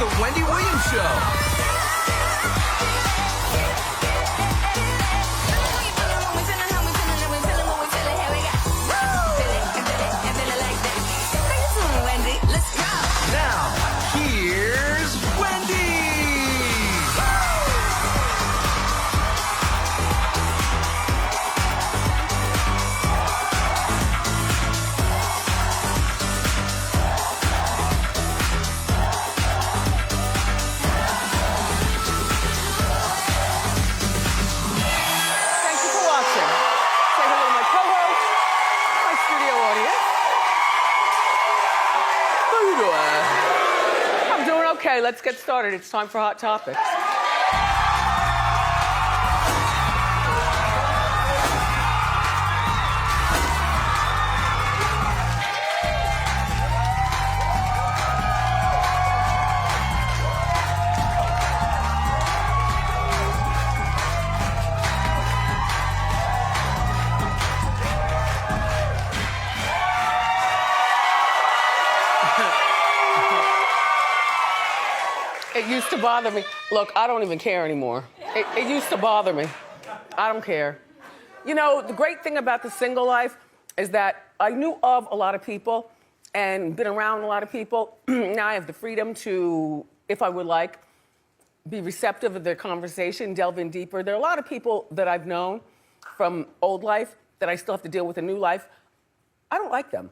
The Wendy Williams Show. Now, here's Wendy! Thank you for watching. Say hello to my co-host, my studio audience. How you doing? I'm doing okay. Let's get started. It's time for Hot Topics. It used to bother me. Look, I don't even care anymore. It used to bother me. I don't care. You know, the great thing about the single life is that I knew of a lot of people and been around a lot of people. Now I have the freedom to, if I would like, be receptive of their conversation, delve in deeper. There are a lot of people that I've known from old life that I still have to deal with in new life. I don't like them.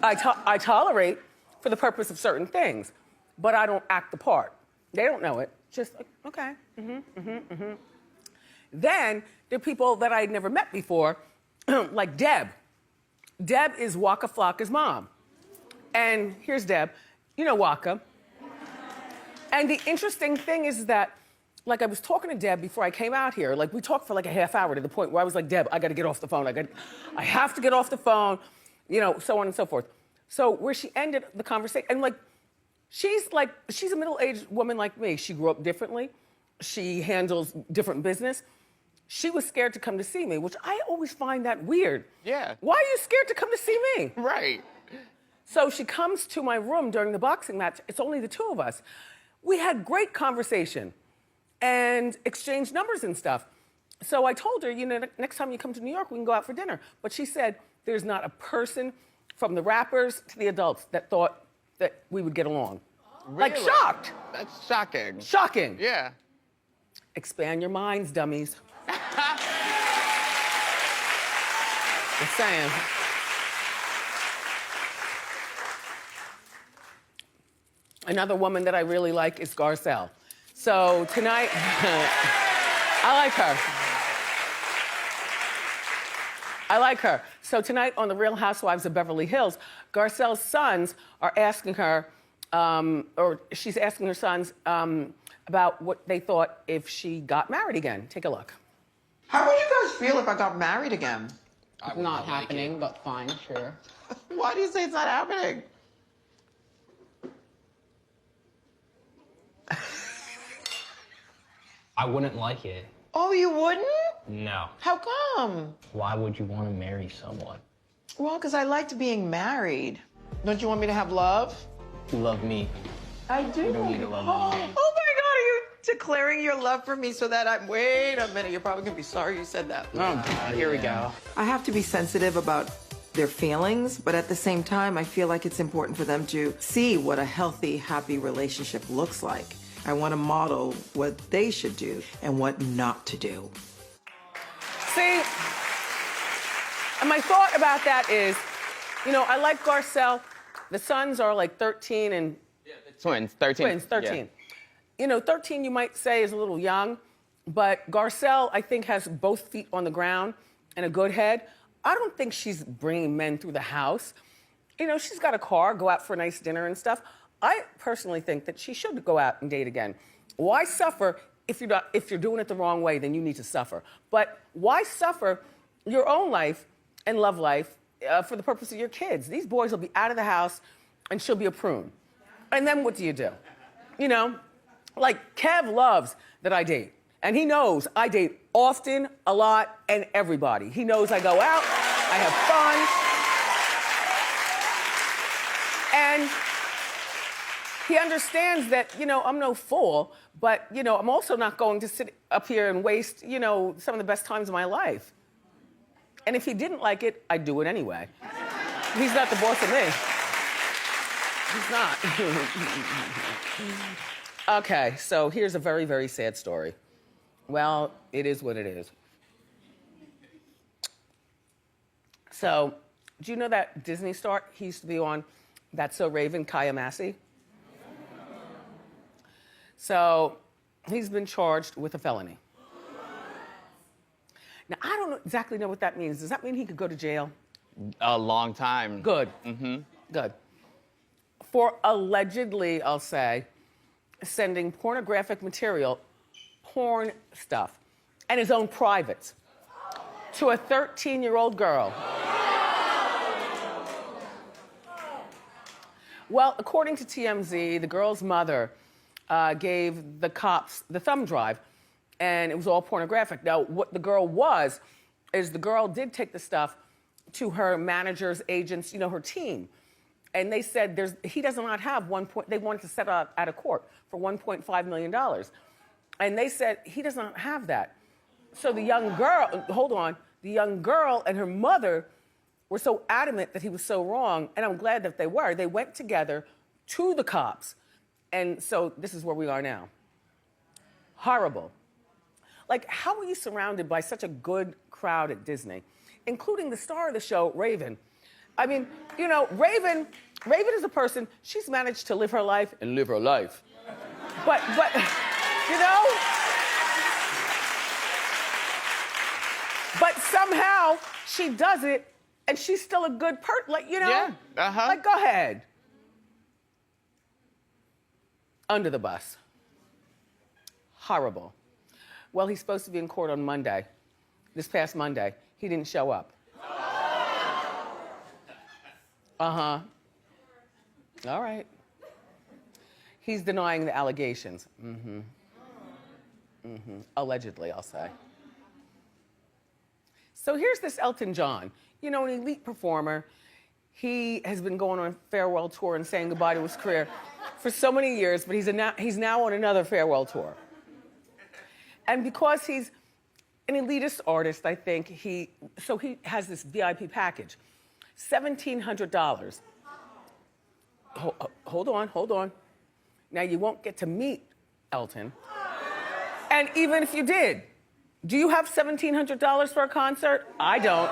I tolerate for the purpose of certain things, but I don't act the part. They don't know it. Just like, okay, Then there are people that I'd never met before, like Deb. Deb is Waka Flocka's mom. And here's Deb. You know Waka. And the interesting thing is that, like, I was talking to Deb before I came out here. Like, we talked for like a half hour to the point where I was like, Deb, I gotta get off the phone. I have to get off the phone, you know, so on and so forth. So where she ended the conversation, and like, she's a middle-aged woman like me. She grew up differently. She handles different business. She was scared to come to see me, which I always find that weird. Yeah. Why are you scared to come to see me? Right. So she comes to my room during the boxing match. It's only the two of us. We had great conversation and exchanged numbers and stuff. So I told her, you know, next time you come to New York, we can go out for dinner. But she said there's not a person from the rappers to the adults that thought that we would get along. Really? Like, shocked. That's shocking. Shocking. Yeah. Expand your minds, dummies. Just saying. Another woman that I really like is Garcelle. So tonight, I like her. I like her. So tonight on The Real Housewives of Beverly Hills, Garcelle's sons are asking her, or she's asking her sons about what they thought if she got married again. Take a look. How would you guys feel if I got married again? Not happening, but fine, sure. Why do you say it's not happening? I wouldn't like it. Oh, you wouldn't? No. How come? Why would you want to marry someone? Well, because I liked being married. Don't you want me to have love? You love me. I do. You don't need to love Oh me. my God, are you declaring your love for me so that wait a minute, you're probably gonna be sorry you said that. Here we go. I have to be sensitive about their feelings, but at the same time, I feel like it's important for them to see what a healthy, happy relationship looks like. I want to model what they should do and what not to do. See, and my thought about that is, you know, I like Garcelle. The sons are like 13 and... Twins, 13. Twins, 13. Yeah. You know, 13 you might say is a little young, but Garcelle, I think, has both feet on the ground and a good head. I don't think she's bringing men through the house. You know, she's got a car, go out for a nice dinner and stuff. I personally think that she should go out and date again. Why suffer if you're doing it the wrong way? Then you need to suffer. But why suffer your own life and love life for the purpose of your kids? These boys will be out of the house, and she'll be a prune. And then what do you do? You know, like Kev loves that I date, and he knows I date often, a lot, and everybody. He knows I go out, I have fun, and he understands that, I'm no fool, but, I'm also not going to sit up here and waste, some of the best times of my life. And if he didn't like it, I'd do it anyway. He's not the boss of me. He's not. Okay, so here's a very, very sad story. Well, it is what it is. So, do you know that Disney star? He used to be on That's So Raven, Massey. So, he's been charged with a felony. Now, I don't exactly know what that means. Does that mean he could go to jail? A long time. Good. Good. For allegedly, I'll say, sending pornographic material, porn stuff, and his own privates to a 13-year-old girl. Well, according to TMZ, the girl's mother gave the cops the thumb drive, and it was all pornographic. Now, what the girl is the girl did take the stuff to her managers, agents, her team. And they said he does not have they wanted to settle out of court for $1.5 million. And they said he does not have that. So the young girl and her mother were so adamant that he was so wrong, and I'm glad that they were. They went together to the cops. And so this is where we are now. Horrible. Like, how were you surrounded by such a good crowd at Disney, including the star of the show, Raven? I mean, Raven is a person, she's managed to live her life and live her life. But but somehow she does it and she's still a good person, Yeah, Like, go ahead. Under the bus. Horrible. Well, he's supposed to be in court on Monday, this past Monday. He didn't show up. All right. He's denying the allegations. Allegedly, I'll say. So here's this Elton John, an elite performer. He has been going on a farewell tour and saying goodbye to his career for so many years, but he's now on another farewell tour. And because he's an elitist artist, I think, he has this VIP package. $1,700. Hold on. Now, you won't get to meet Elton. And even if you did, do you have $1,700 for a concert? I don't.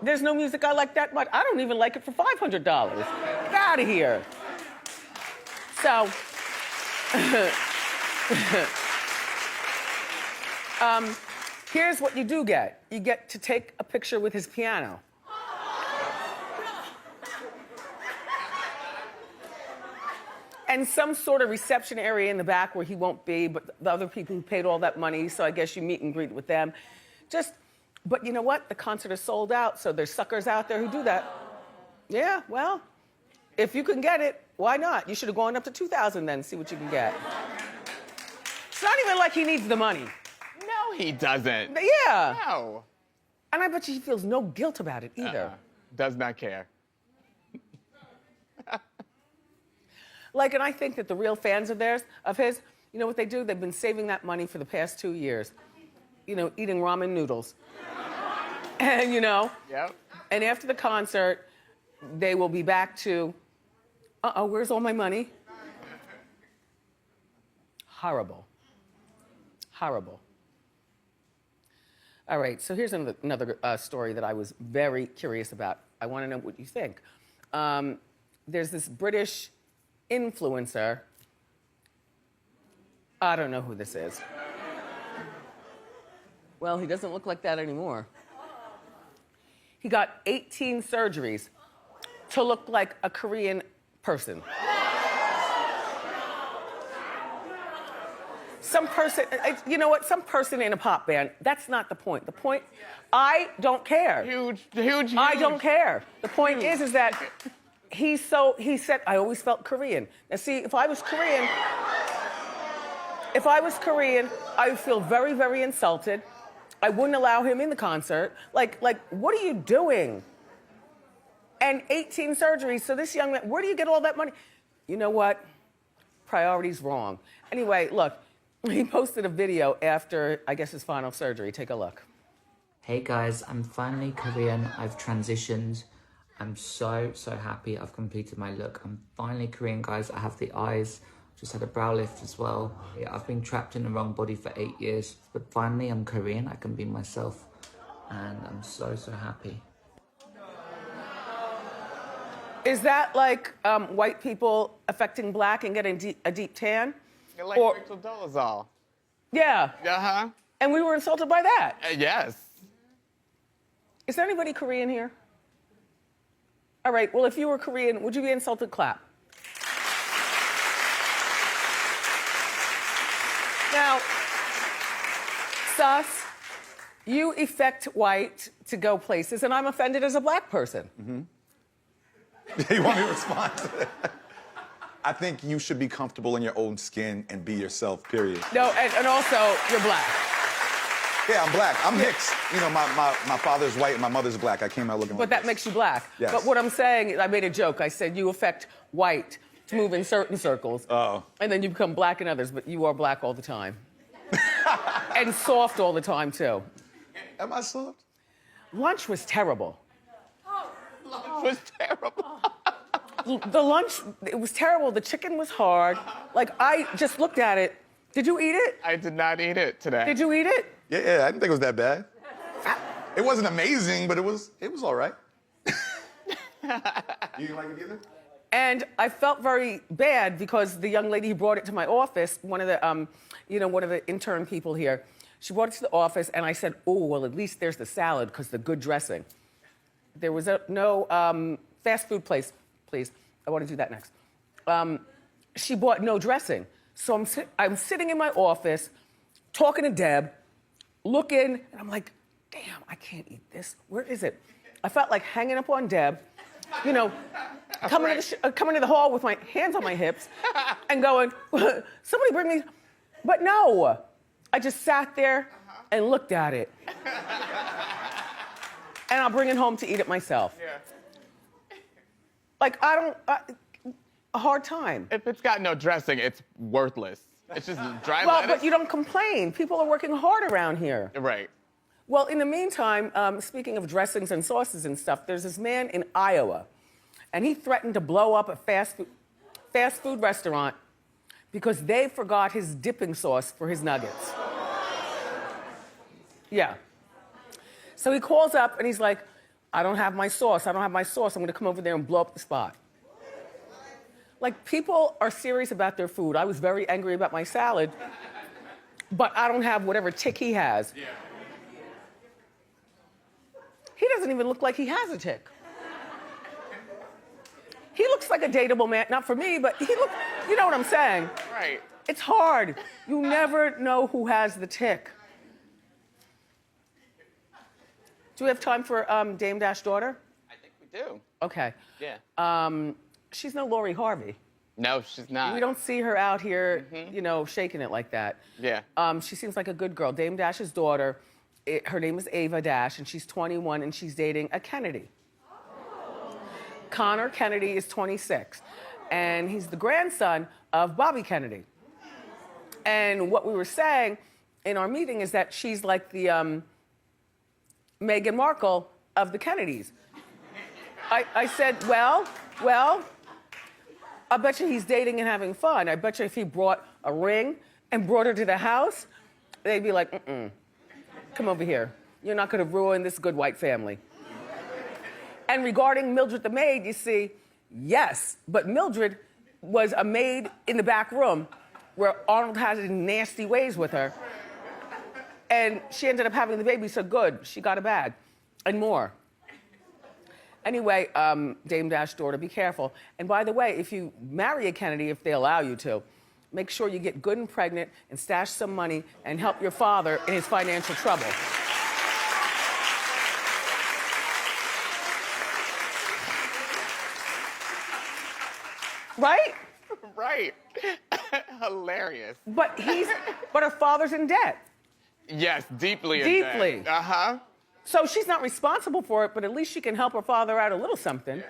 There's no music I like that much. I don't even like it for $500. Get out of here. So, here's what you do get. You get to take a picture with his piano. And some sort of reception area in the back where he won't be, but the other people who paid all that money, so I guess you meet and greet with them. But you know what? The concert is sold out, so there's suckers out there who do that. Yeah, well, if you can get it, why not? You should have gone up to $2,000 then, see what you can get. It's not even like he needs the money. No, he doesn't. Yeah. No. And I bet you he feels no guilt about it either. Does not care. And I think that the real fans of his, you know what they do? They've been saving that money for the past 2 years. Eating ramen noodles. And, Yep. And after the concert, they will be back to, where's all my money? Horrible. Horrible. All right, so here's another story that I was very curious about. I want to know what you think. There's this British influencer. I don't know who this is. Well, he doesn't look like that anymore. He got 18 surgeries to look like a Korean person. Some person, you know what? Some person in a pop band. That's not the point. The point, I don't care. Huge. I don't care. The point is that he said, I always felt Korean. Now see, if I was Korean, I would feel very, very insulted. I wouldn't allow him in the concert. Like, what are you doing? And 18 surgeries. So this young man, where do you get all that money? You know what? priorities wrong. Anyway, look, he posted a video after, I guess, his final surgery. Take a look. Hey guys, I'm finally Korean. I've transitioned. I'm so happy I've completed my look. I'm finally Korean, guys. I have the eyes. Just had a brow lift as well. Yeah, I've been trapped in the wrong body for 8 years, but finally I'm Korean. I can be myself, and I'm so happy. Is that like white people affecting black and getting a deep tan? You're like Rachel Dolezal. Yeah. Uh-huh. And we were insulted by that. Yes. Is there anybody Korean here? All right, well, if you were Korean, would you be insulted? Clap. Now, Sus, you affect white to go places, and I'm offended as a black person. Mm-hmm. You want me to respond to that? I think you should be comfortable in your own skin and be yourself, period. No, and also, you're black. Yeah, I'm black. I'm mixed. You know, my father's white and my mother's black. I came out looking like But that this. makes you black. Yes. But what I'm saying, I made a joke. I said you affect white to move in certain circles. Oh. And then you become black in others, but you are black all the time. And soft all the time, too. Am I soft? Lunch was terrible. Lunch was terrible. The lunch, it was terrible. The chicken was hard. Like, I just looked at it. Did you eat it? I did not eat it today. Did you eat it? Yeah, I didn't think it was that bad. It wasn't amazing, but it was all right. You didn't like it either? And I felt very bad because the young lady who brought it to my office, one of the intern people here, she brought it to the office, and I said, oh, well, at least there's the salad because the good dressing. There was no fast food place, please. I want to do that next. She bought no dressing. So I'm sitting in my office, talking to Deb, looking, and I'm like, damn, I can't eat this. Where is it? I felt like hanging up on Deb, you know, coming to the hall with my hands on my hips and going, somebody bring me. But no, I just sat there and looked at it. And I'll bring it home to eat it myself. Yeah. Like, a hard time. If it's got no dressing, it's worthless. It's just dry Well, lettuce. but you don't complain. People are working hard around here. Right. Well, in the meantime, speaking of dressings and sauces and stuff, there's this man in Iowa, and he threatened to blow up a fast food restaurant because they forgot his dipping sauce for his nuggets. Yeah. So he calls up and he's like, I don't have my sauce. I'm gonna come over there and blow up the spot. Like, people are serious about their food. I was very angry about my salad, but I don't have whatever tick he has. Yeah. He doesn't even look like he has a tick. He looks like a dateable man, not for me, but you know what I'm saying? Right. It's hard. You never know who has the tick. Do we have time for Dame Dash daughter? I think we do. Okay. Yeah. She's no Lori Harvey. No, she's not. We don't see her out here, you know, shaking it like that. Yeah. She seems like a good girl. Dame Dash's daughter, her name is Ava Dash, and she's 21, and she's dating a Kennedy. Connor Kennedy is 26, and he's the grandson of Bobby Kennedy. And what we were saying in our meeting is that she's like the Meghan Markle of the Kennedys. I said, well, I bet you he's dating and having fun. I bet you if he brought a ring and brought her to the house, they'd be like, come over here. You're not gonna ruin this good white family. And regarding Mildred the maid, you see, yes, but Mildred was a maid in the back room where Arnold had his nasty ways with her. And she ended up having the baby, so good, she got a bag and more. Anyway, Dame Dash daughter, be careful. And by the way, if you marry a Kennedy, if they allow you to, make sure you get good and pregnant and stash some money and help your father in his financial trouble. Right? Right. Hilarious. But her father's in debt. Yes, deeply in Deeply. debt. Uh-huh. So she's not responsible for it, but at least she can help her father out a little something.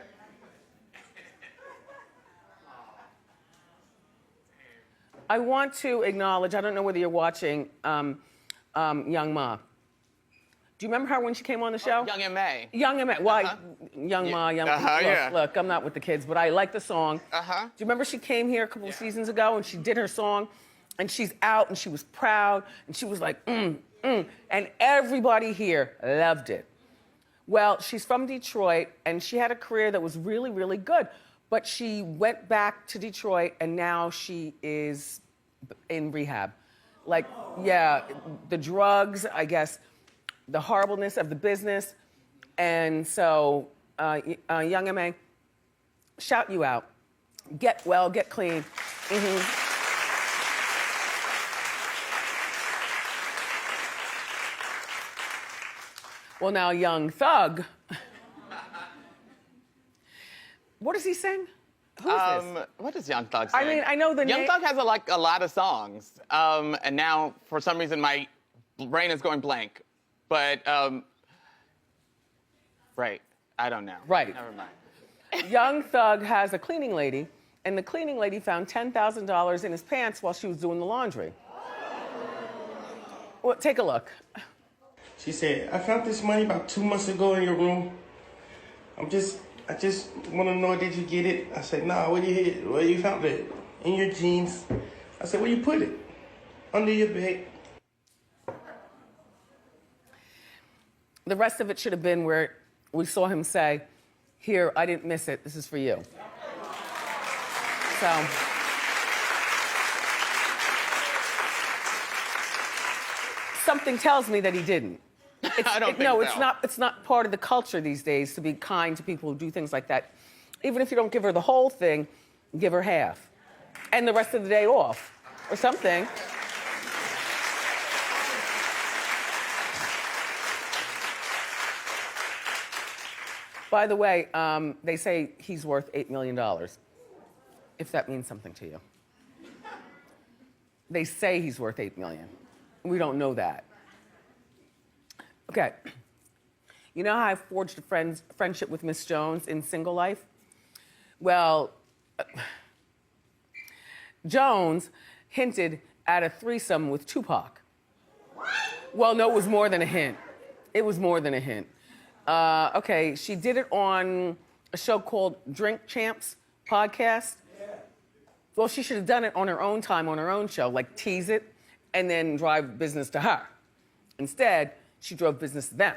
I want to acknowledge, I don't know whether you're watching Young Ma. Do you remember her when she came on the show? Young and May. Young and May. Why? Young Ma, Young Ma. Yeah. Look, I'm not with the kids, but I like the song. Do you remember she came here a couple of seasons ago and she did her song and she's out and she was proud and she was like, and everybody here loved it. Well, she's from Detroit and she had a career that was really, really good, but she went back to Detroit and now she is in rehab. Like, yeah, the drugs, I guess, the horribleness of the business. And so, Young M.A., shout you out. Get well, get clean. Well, now, Young Thug. What does he sing? Who is this? What does Young Thug sing? I mean, I know the name. Young Thug has a lot of songs. And now, for some reason, my brain is going blank. But, right, I don't know. Right. Never mind. Young Thug has a cleaning lady, and the cleaning lady found $10,000 in his pants while she was doing the laundry. Well, take a look. She said, I found this money about 2 months ago in your room. I just want to know, did you get it? I said, nah, where you found it? In your jeans. I said, where you put it? Under your bed. The rest of it should have been where we saw him say, here, I didn't miss it, this is for you. So. Something tells me that he didn't. I don't think no, so. it's not part of the culture these days to be kind to people who do things like that. Even if you don't give her the whole thing, give her half. And the rest of the day off, or something. By the way, they say he's worth $8 million, if that means something to you. They say he's worth $8 million. We don't know that. Okay. You know how I forged a friendship with Miss Jones in Single Life? Well, Jones hinted at a threesome with Tupac. Well, no, it was more than a hint. It was more than a hint. Okay, she did it on a show called Drink Champs podcast. Well, she should have done it on her own time, on her own show, like tease it and then drive business to her. Instead, she drove business to them.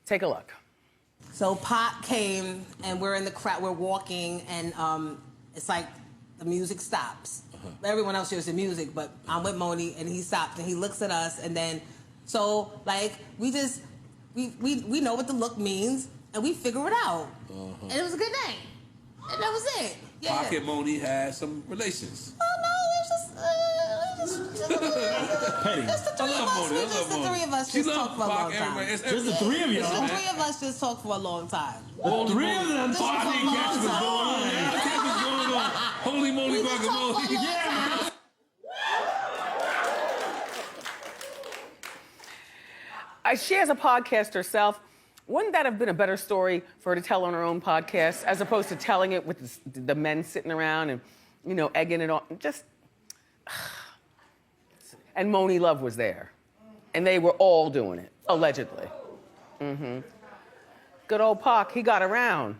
Take a look. So Pac came and we're in the crowd, we're walking, and it's like the music stops. Everyone else hears the music, but I'm with Moni and he stopped and he looks at us, and then, so like, we know what the look means and we figure it out. And it was a good night. And that was it. Yeah. Pac and Moni had some relations. Oh no, it was just the three of us. Just the three of us just talk for a long time. Just the three of you. Just the three of us just talk for a long time. The three of them talk for a long time. I didn't catch what's going on. Holy moly guacamole. Yeah. She has a podcast herself. Wouldn't that have been a better story for her to tell on her own podcast as opposed to telling it with the men sitting around and, you know, egging it on? Just. And Moni Love was there. And they were all doing it, allegedly. Good old Pac, he got around.